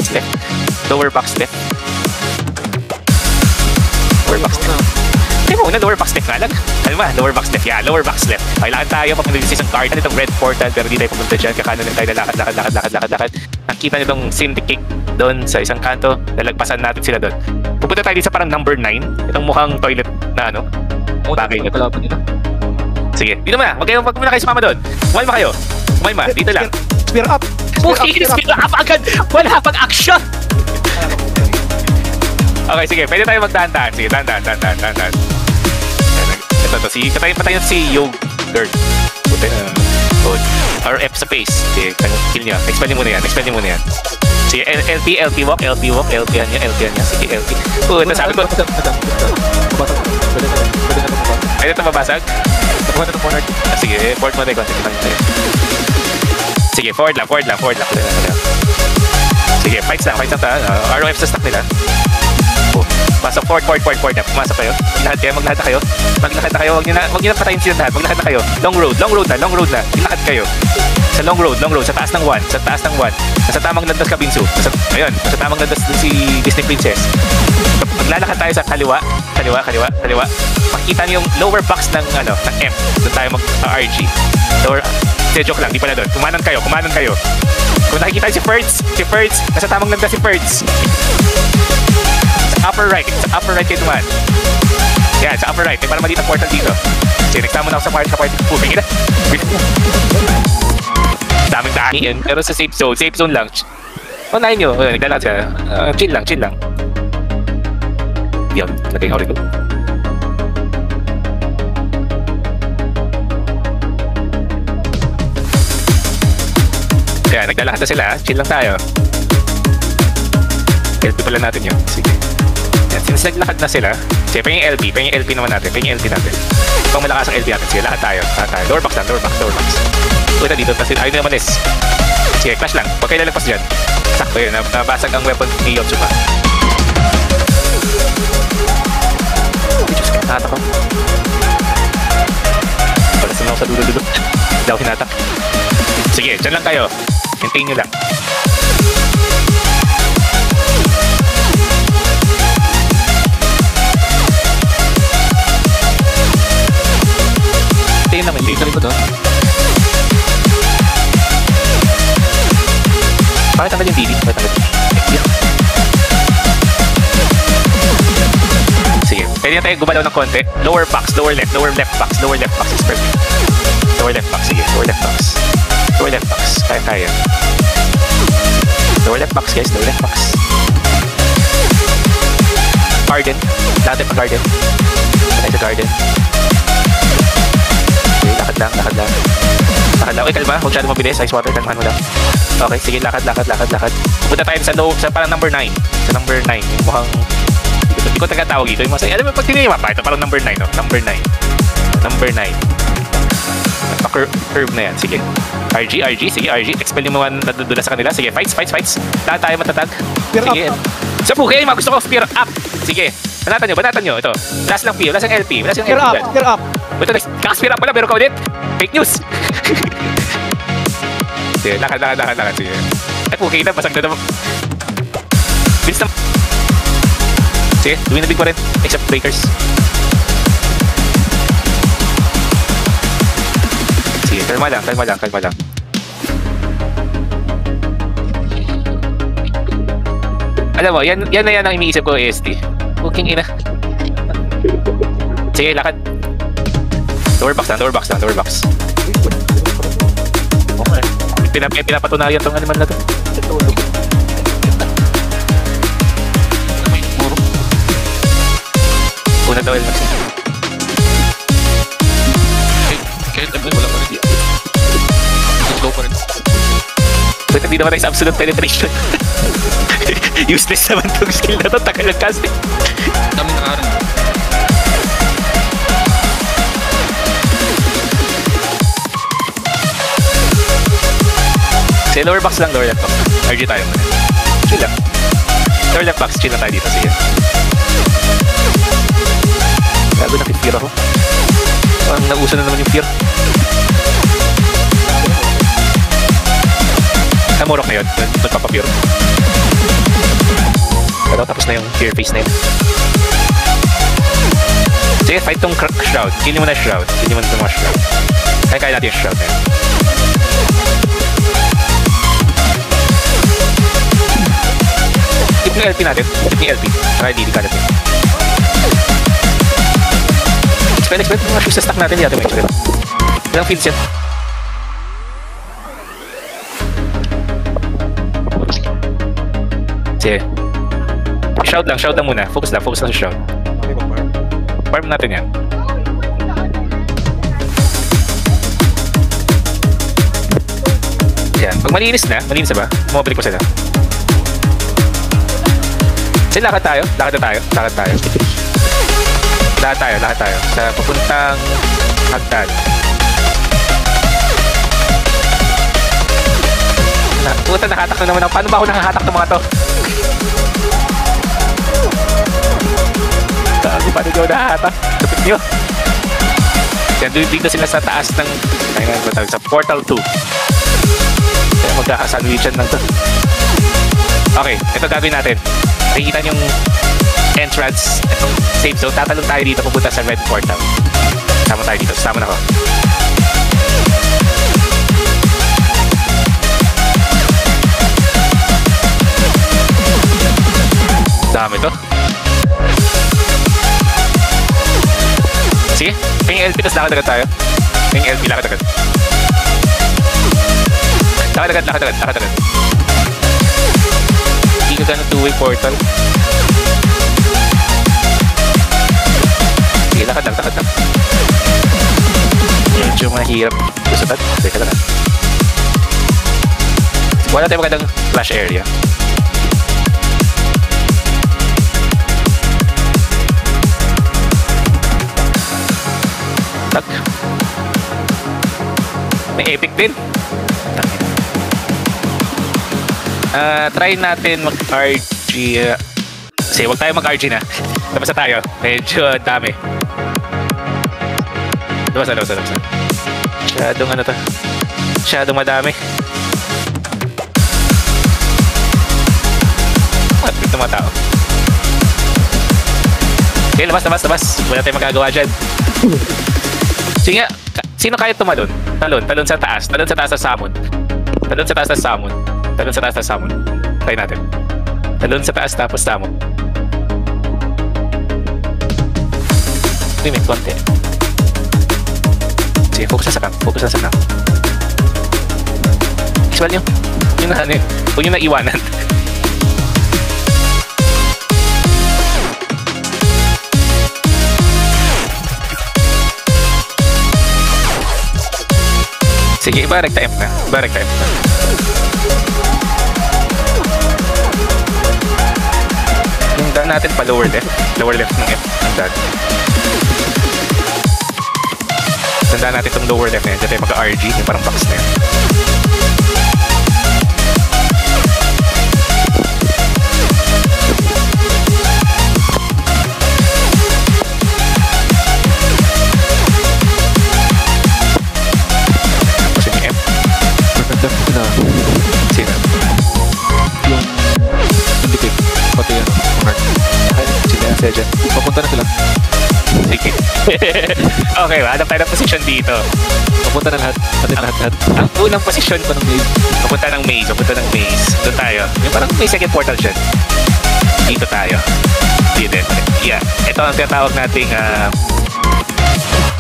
Left. Lower box left. Lower box left. Hindi mo una, lower box left nga lang. Ano ba? Lower box left. Yeah, lower box left. Kailangan tayo papunta dito sa isang guard. Ano itong red portal pero di tayo pumunta dyan. Kakanan lang tayo na lakad. Nakita nitong syndicate doon sa isang kanto. Lalagpasan natin sila doon. Pupunta tayo dito sa parang number 9. Itong mukhang toilet na ano. Bagay nito. Sige, dito muna. Huwag muna kayo sumama doon. Kumalma kayo. Kumalma, dito lang. Spear up! Spear up agad! Wala pang action! Okay, sige. Pwede tayo magdahan-dahan. Sige, dahan-dahan. Ito. Patayin si Yogurt. Putin. Or F sa pace. Sige, kill niya. Expand niyo muna yan. Sige, LP walk. LP yan niya. Sige, LP. Ito sabi ko. Pwede ito mabasag? Sige, forward mo tayo. Sige, forward lang. Sige, fights lang tayo. ROF sa stock nila. Pasok, forward na. Pumasok kayo. Maglakad na kayo. Huwag niyo na patayin sila lahat. Maglakad na kayo. Long road na. Ilakad kayo. Sa long road. Sa taas ng 1. Nasa tamang landas ka, Binsu. Nasa tamang landas din si Disney Princess. Maglalakad tayo sa kaliwa. Makikita niyo yung lower box ng M. Doon tayo mag-RG. Lower, joke lang, di pala doon. Kumanan kayo. Kung nakikita niyo si Ferds, nasa tamang landas si Ferds. Sa upper right kayo naman. Yan, sa upper right. May parang maliit na portal dito. Sige, next time muna ako sa party. Pumingin na. Daming daan. Pero sa safe zone lang. Unahin nyo. Naglalakad siya. Chill lang. Yan, lagay yung auricle. Kaya, naglalakad na sila. Chill lang tayo. LP pala natin yun. Sige. Yan, since naglakad na sila, sige, pahing LP naman natin. Pang malakas ang LP natin. Sige, lakad tayo. Lower box. Punta dito. Tapos ayun naman is. Sige, clash lang. Huwag kayo lalagpas dyan. Sakto yun. Nabasag ang weapon ni Yotsuba. Diyos ka, nahatak ko. Palas naman ako sa dulo. Hindi ako hinatak. Sige, dyan lang kayo. Maintain nyo lang. Maintain ko doon. Bakit tanggal yung DD? Sige, pwede na tayo gumalaw ng konti. Lower left box is perfect. Lower left box. Kaya. Lower left box, guys. Garden. Dati pa garden. Patay sa garden. Okay, lakad lang. Okay, kalma. Huwag siya mabilis. Ice water, kalmahan mo lang. Okay, sige, lakad. Punta tayo sa parang number 9. Sa number 9. Yung mukhang... Hindi ko tagatawag dito. Yung masaya. Alam mo, pag tinigil mapa, ito parang number 9, no? Number 9. Pa-curve na yan. Sige. RG. Sige, RG. Expel yung mga nadudula sa kanila. Sige, fights. Lahat tayo matatag. Sige. Sa bukay, gusto ko spear up. Sige. Banatan nyo. Ito. Last lang PO. Last lang LP. Spear up. Ito, kaka-spear up pala. Pero ka ulit. Fake news. Sige, lakad. Sige. Ay, bukay na. Basag na naman. Bilis na. Sige, duwin na big pa rin. Except breakers. Sige, kalma lang. Alam mo, yan ang iniisip ko, AST. Booking ina. Sige, lakad. Lower box. Okay. Pinapatunayan tong animal na to. Una daw Elmax. Kahit naman wala pa rin. Go pa rin. Ba't hindi naman tayo sa absolute penetration? Useless naman itong skill na to. Takal ng casting. Dami ng aran. Sige, lower box lang. RG tayo muna. Chill lang. Lower left box. Chill lang tayo dito. Sige. Gago, nakikira ko. Parang nauso na naman yung fear. Namurok na yun. Nagpapapure. Pero tapos na yung fear face na yun. Sige, fight tong shroud. Kili mo na shroud. Kili mo na itong mga shroud. Kaya natin yung shroud na yun. Keep yung LP natin. Keep yung LP. Saka DD ka natin. Expect mga shoes sa stack natin. Hindi natin may expect. Ilang fields yan? Sige. Shroud lang muna. Focus lang sa shroud. Farm natin yan. Yan. Pag malinis na ba? Bumabalik ko sila. Sige, lakad tayo. Lakad tayo. Sa papuntang hagdan. Puta, nakahatak na naman ako. Paano ba ako nakahatak ng mga to? Paano nyo nakahatak? Kapit nyo. Yan, dito sila sa taas ng... sa Portal 2. Kaya magkakasandwichan lang to. Okay, ito gagawin natin. Nakikita yung entrance, itong safe zone. Tatalong tayo dito pupunta sa Red Portal. Sama tayo dito. Sama na ko. Dami to. Sige, ping LP, tapos lakad agad tayo. Ping LP, lakad agad. Hindi ka gano'n two-way portal. Sige, lakad lang. Medyo mahirap. Gusto tad? Teka lang. Wala tayo magandang flash area. Tak. May epic din. Try natin mag-RG. Kasi huwag tayo mag-RG na. Labas na tayo. Medyo dami. Labas na. Masyadong ano to. Masyadong madami. Ito mga tao. Okay, labas. Wala tayong magagawa dyan. Sige nga, sino kaya tumalon? Talon sa taas. Talon sa taas sa salmon. Try natin. Talon sa taas tapos salmon. May konti. Sige, focus na sa camp. Iswal nyo. Huwag nyo naiwanan. Sige, iba recta F na. Yung daan natin pa lower left ng F. Ang daan. Tandaan natin itong lower left na yan. Diyan tayo mag-RG. Yung parang box na yan. Sino? Yung indicate. Pati yan. Sino yan? Sila dyan. Papunta na sila. Sige. Okay, hanap tayo ng position dito. Papunta na lahat. Lahat. Ang unang position ko ng maze. Papunta ng maze. Doon tayo. Yung parang may second portal dyan. Dito tayo. Dito. Yeah. Ito ang tinatawag nating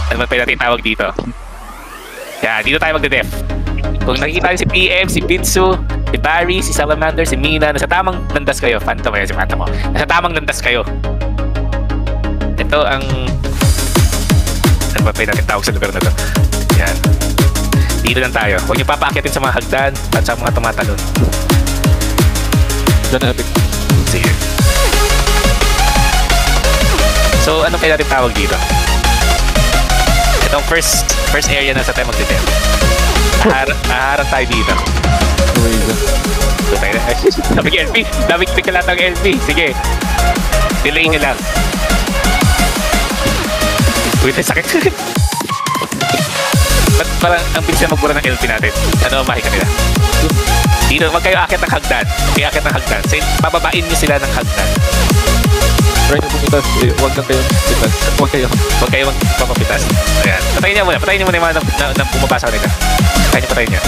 ano ba pwede natin tawag dito? Yeah, dito tayo magde-def. Kung nakikita niyo si PM, si Binsu, si Barry, si Salamander, si Mina, nasa tamang landas kayo. Phantom si Phantom mo. Nasa tamang landas kayo. Ito ang... Ano ba pwede natin tawag sa lugar na to? Yan. Dito lang tayo. Huwag niyo papaakitin sa mga hagdan at sa mga tumatalon. Diyan na epic. Sige. So, anong pwede natin tawag dito? Itong first area na sa tayo magdidem. Naharap tayo dito. Daming LP. Daming pikalat ng LP. Sige. Delay nyo lang. Uy, sakit. Ba't parang ang bilis na magbura ng LP natin? Ano ang mahika nila? Dito, wag kayo akit ng hagdan. Kayo akit ng hagdan. So, bababain nyo sila ng hagdan. Try nyo pumitas. Huwag lang kayo pumitas. Huwag kayo magpapapitas. Ayan. Patayin niyo muna. Patayin niyo muna yung mga nang bumabasa kanila. Patayin niyo.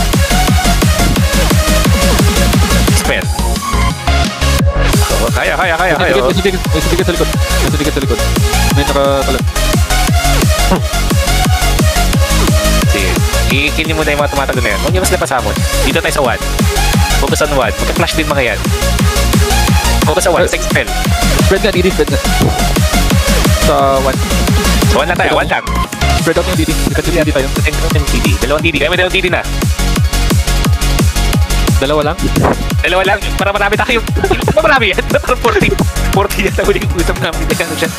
Spell. Oh, kaya. May sibigat sa likod. May nakatalag. Sige. I-kill niyo muna yung mga tumatago na yan. Huwag niyo mas napasamon. Dito tayo sa 1. Focus on 1. Magka-flash din mga yan. Focus sa 1. Sex spell. Spread nga, DD. Sa 1. So 1 lang tayo. 1 lang. Spread out yung DD. DD tayo. Dalawang DD. Kaya may dalawang DD na. Dalawa lang? Dalawa lang. Para marami tayo. Marami yan. Parang 40. 40 yan. Huling usap namin. Ano siya?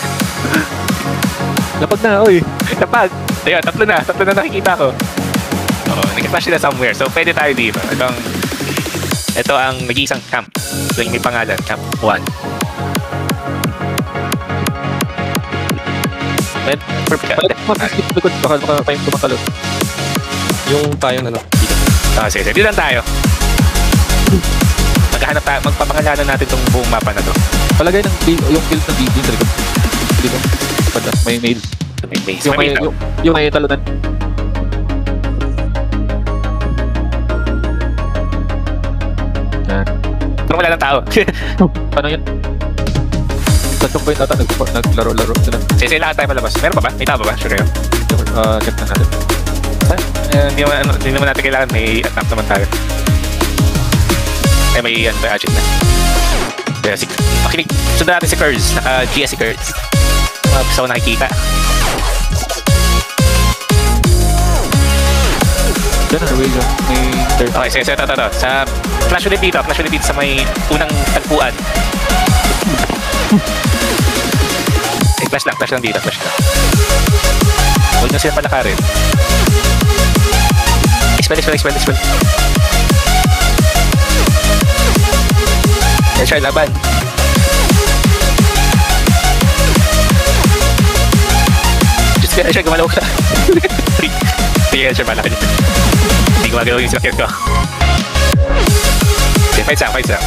Lapag na, oy. Lapag. Ayun, tatlo na nakikita ko. Oo, nag-flash sila somewhere. So, pwede tayo dito. Ito ang nag-iisang camp. So, yung may pangalan. Camp 1. Perfect. Baka tayong tumatalot. Yung tayong ano. Sige. Dito lang tayo. Maghahanap tayo. Magpapangalanan natin itong buong mapa na to. Palagay ng yung build ng video sa likod. Dito. May mail. May base. Yung may talunan. Pero wala ng tao. Ano yan? Tatlong point ata naglaro-laro sila. Sige, lahat tayo palabas. Meron pa ba? May tao ba? Sure kayo? Check na natin. Hindi naman natin kailangan. May attack naman tayo. May agent na. Kaya makinig. Sundan natin si Kurz. Naka-GS si Kurz. Gusto ko nakikita. Diyan na, Ruel. May third. Okay, sige. Ito. Sa flash ulit dito sa may unang tagpuan. Flash lang dito. Huwag na sila palakarin. Expel. Headshot, laban. Just headshot, gumalaw ka. Sige, headshot pala. Hindi gumagalaw yung sinakyan ko. Okay, fight lang.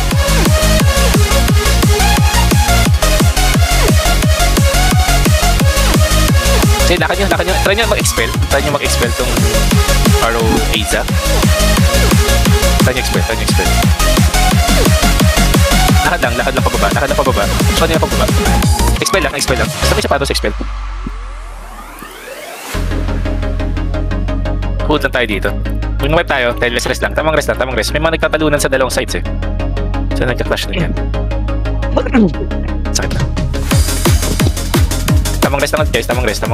Sige, lakad nyo. Try nyo mag-expel tong Arrow Aiza. Try nyo expel. Lakad lang pababa. Saan nyo pababa? Expel lang. Basta may sapatos, expel. Hold lang tayo dito. Kung wipe tayo, dahil rest lang. Tamang rest. May mga nagtatalunan sa dalawang sides eh. So nagka-clash na yan. Sakit na. Tamang rest lang guys, tamang rest.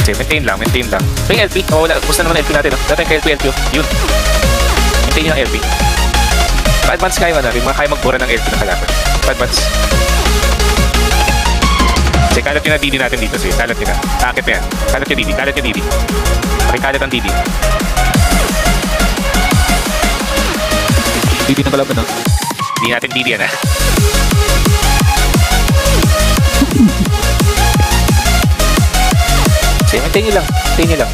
Okay, maintain lang. So yung LP, wala. Gusto naman LP natin. Dati yung LP. Yun. Maintain yung LP. Pa-advance kayo na rin. Kaya magbura ng LP na kalaban. Pa-advance. Sige, kalat yung DD natin dito. Sige, kalat yun na. Takit na yan. Kalat yung DD. Pakikalat ang DD. DD na kalaban na. Hindi natin DD yan ha. Sige, maintain nyo lang.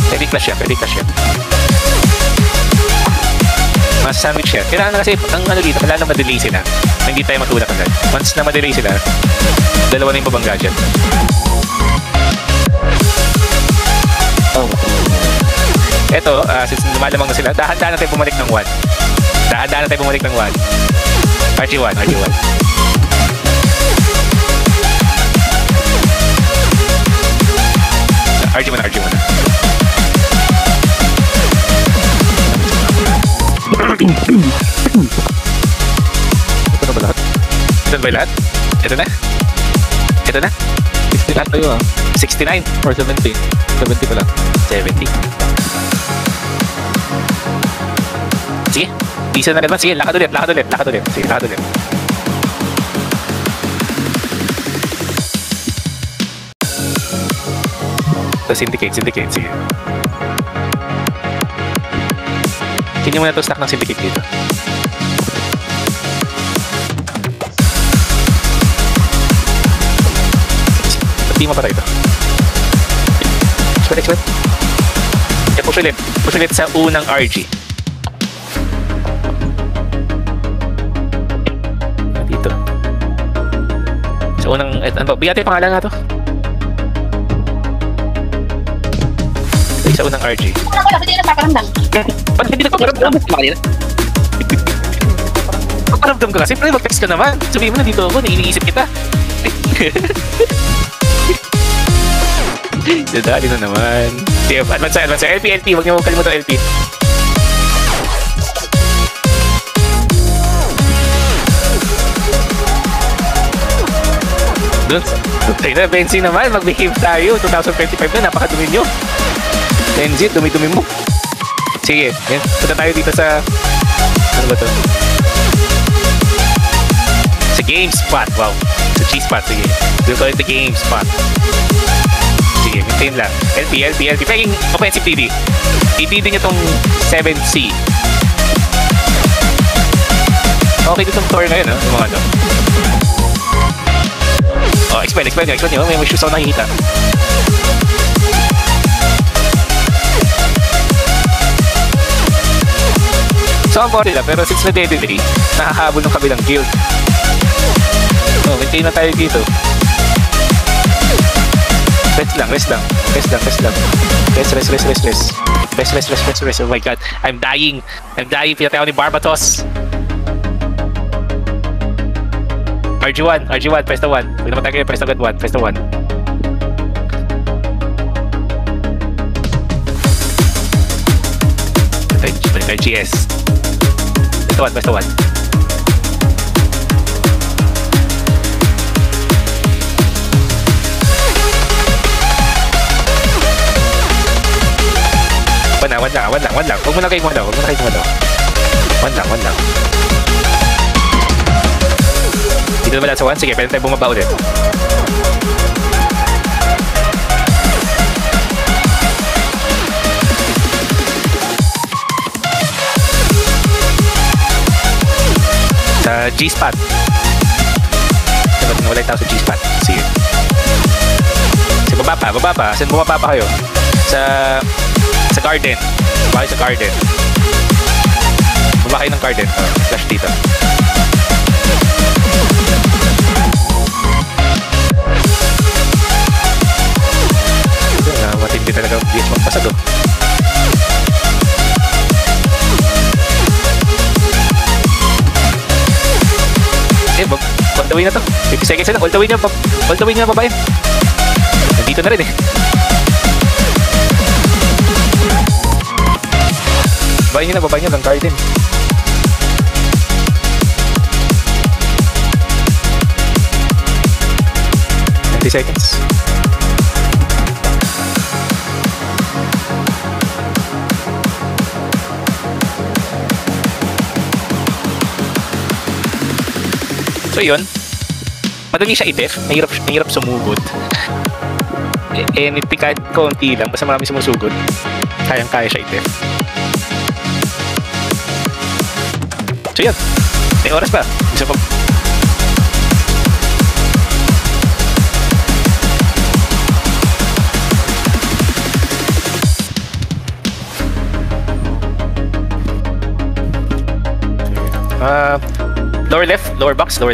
Pwede clash yan. Mas sandwich yan. Kailangan na kasi, ang ano dito, kailangan na madelay sila. Hindi tayo matulak agad. Once na madelay sila, dalawa na yung pabangga dyan. Eto, since lumalamang na sila, dahan-dahan na tayo bumalik ng 1. RG1. RG muna. Ito na ba lahat? Ito na? 69 tayo 69 or 70? 70 pala. 70. Sige, isa na naman. Sige, lakad ulit. Sige, lakad ulit. So, syndicate. Sige. Kanya mo na ito stack ng syndicate dito. Hindi mapatay ito. Expert. Push ulit. Push ulit sa unang RG. Dito. Sa unang... Ano ba? Bigyan natin yung pangalan na to. Sa unang RG. Wala, hindi nagpaparamdam. Ba't hindi nagpaparamdam? Paparamdam ka kasi. Siyempre mag-text ka naman. Sabihin mo na dito ako, iniisip kita. Dadali na naman. Advance. LP. Huwag niyo kalimutan LP. Doon. Tayo na, Benzi naman. Mag-behave tayo. 2025 na. Napakadumi nyo. Benzi, dumi-dumi mo. Sige. Yan. Punta tayo dito sa... Ano ba to? Sa game spot. Wow. Sa G-spot. Sige. We'll call it the game spot. Sige, maintain lang. LP. Paging offensive TD. TD nyo tong 7C. Okay ditong tour ngayon, ha? Yung mga ano. Oh, expand nyo. May shoes ako nakikita. So, ang body lang. Pero since na-deadly, nakakahabol ng kabilang guild. Oh, maintain na tayo dito. Rest lang. Rest. Oh my god. I'm dying. Pinatay ako ni Barbatos. RG1. Press the 1. Huwag naman tayo kayo. Press agad 1. Press the 1. Balik tayo GS. Press the 1. One lang. Huwag mo na kayong wala. One lang. Dito naman lang sa 1. Sige, pwede tayo bumaba ulit. Sa G-spot. Dapat nawalay tayo sa G-spot. Sige. Sige, baba pa. Saan bumaba pa kayo? Sa garden. Baka sa garden. Baba kayo ng garden. Flash dito. Matindi talaga ang BH magpasag, oh. All the way na to. 50 seconds na. All the way niya babayin. Nandito na rin, eh. Babayin niyo ng garden. Seconds. So yun, madali siya i-def, mahirap sumugod. And kahit konti lang, basta marami sumusugod, kayang-kaya siya i-def. So yun, may oras pa. Isa pa. Lower left, lower box, lower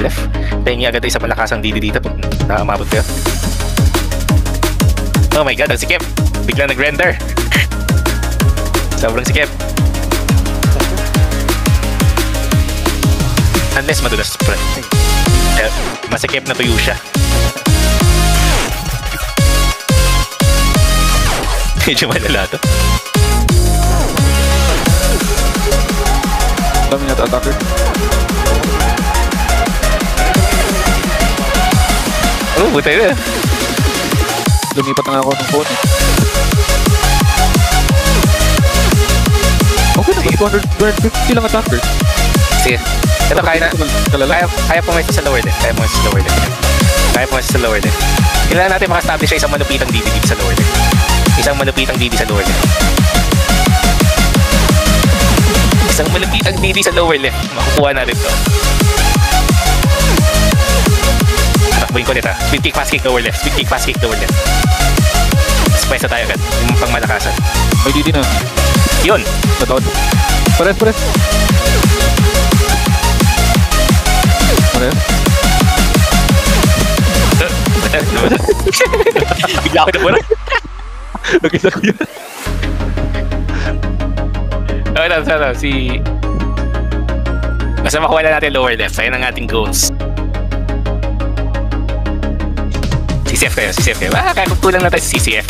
left. Pahingi agad tayo sa malakasang DD dito pag nakamabot kayo. Oh my god, ang sikip. Bigla nag-render. Sobrang sikip. Unless madulas pa. Masikip na tuyo siya. Medyo malala to. Dami na attacker. Oh, buta yun. Lumipat na ako ng phone. Okay na, 250 lang attacker. Sige. Ito, kaya pumayos sa lower left. Kaya pumayos sa lower left. Kailangan natin maka-establish isang malupitang DD sa lower left. Isang malupitang DD sa lower left. Makukuha natin to. Takbuhin ko ulit ha. Speed kick, fast kick, lower left. Speed kick, fast kick, lower left. Pwesto tayo agad. Yung pangmalakasan. May DD na. Yun! Nataon. Pares. Pares. Bigla ako na. Nakita ko yun. Okay na, sana. Basta makuha na natin lower left. Ayun ang ating goals. CCF kayo. Kakutulang na tayo sa CCF.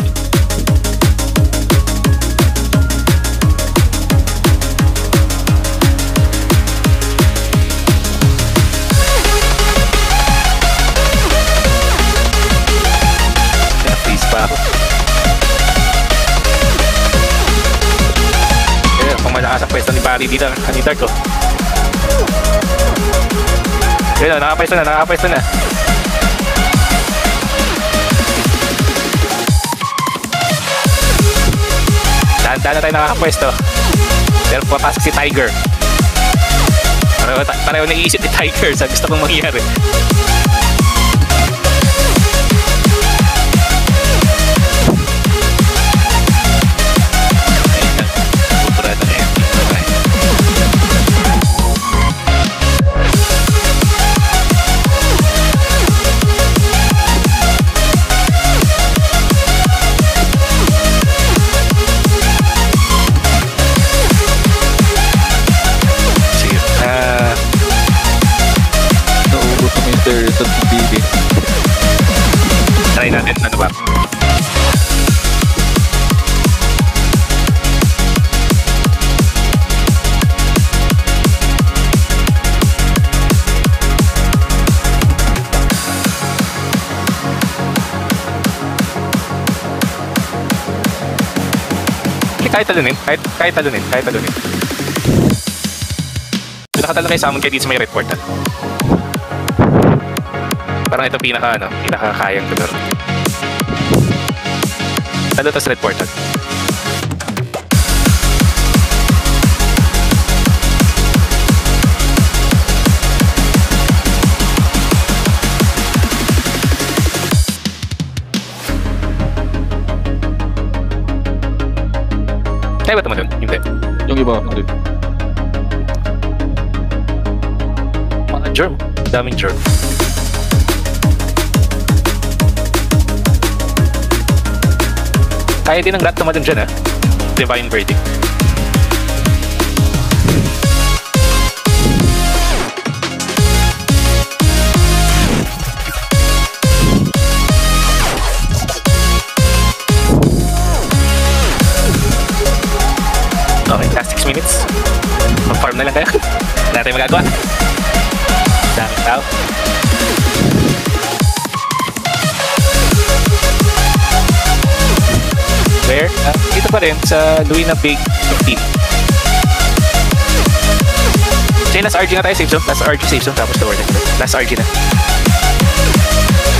Freeze pa ako. Kaya kung malakas ang pwesto ni Barry dito, ni Dark ko. Yun o, nakapwesto na. Dahan-dahan na tayo nakakapwesto. Pero papasok si Tiger. Pareho naiisip ni Tiger sa gusto kong mangyari. Sa BB. Try natin, ano ba? Kahit talunin. Nakatalon kayo sa amin kayo dito sa may red portal. Parang ito pinakakayang tulor. Talo to sa red portal. Kaya ba naman yun? Hindi. Yung iba, hindi. Mga germ. Daming germ. Kaya din ang rat naman dyan ha. Divine Verdict. Okay, last 6 minutes. Mag-farm na lang kayo. Wala tayong magagawa. Daming tao. Where? Dito pa rin sa Luina Big 15. Sige, last RG na tayo, save zone. Last RG, save zone, tapos lower na. Last RG na.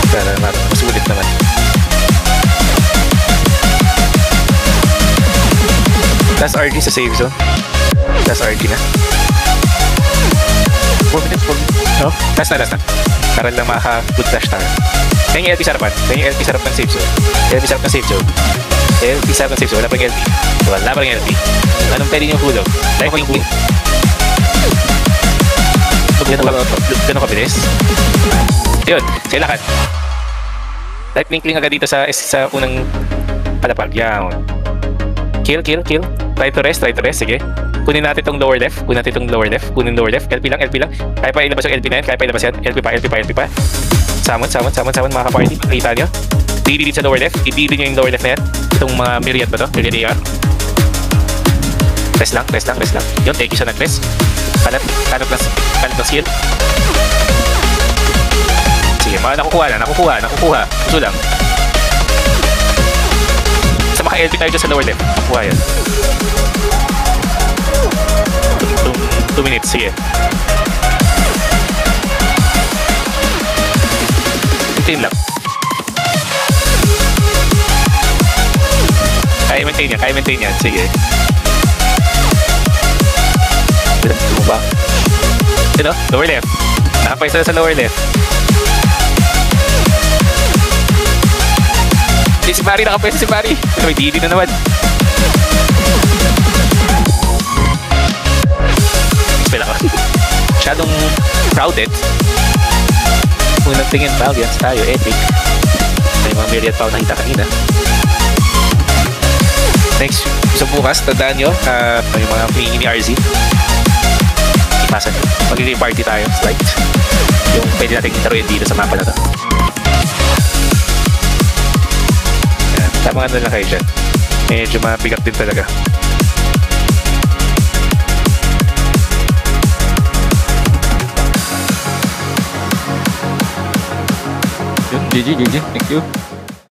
Para mas ulit naman. Last RG sa save zone. Last RG na. 4 minutes. No? Last na. Para lang maka-good flash tayo. Kaya yung LP sarapan. Kaya yung LP sarap ng save zone. LP sarap ng save zone. LP sarap ng save zone. Wala pang LP. Wala pang LP. Anong pwede niyong hulog? Life Wing. Ganun kabilis. Yun. Sige, lakad. Light Winkling agad dito sa unang palapag. Yan. Kill. Try to rest. Sige. Kunin natin itong lower left. Kunin lower left. LP lang. Kaya pa ilabas yung LP na yan. LP pa. Summon. Mga kaparty. Kita nyo. DD sa lower left. DD nyo yung lower left na yan. Itong mga Myriad ba to? Myriad AR. Rest lang. Yun, thank you sa nag-rest. Kalat ng skill. Sige, mga nakukuha. Gusto lang. Sa maka-LP tayo dyan sa lower left. Nakuha yan. 2 minutes, sige. Maintain lang. Kaya maintain yan. Sige. Ano ba? Ito, lower left. Nakapay sila sa lower left. Si Mari, nakapwesto si Mari. May DD na naman. Expel ako. Masyadong crowded. Unang tingin, Valiant tayo, Epic. May mga myriad pa ako nakita kanina. Next, sa bukas, tandaan nyo, yung mga pingi ni RZ. Ipasan nyo. Magiging party tayo, right? Yung pwede natin itaruin dito sa mapa na to. Ayan, tama nga na lang kayo dyan. Medyo mabigat din talaga. Yun, GG. Thank you.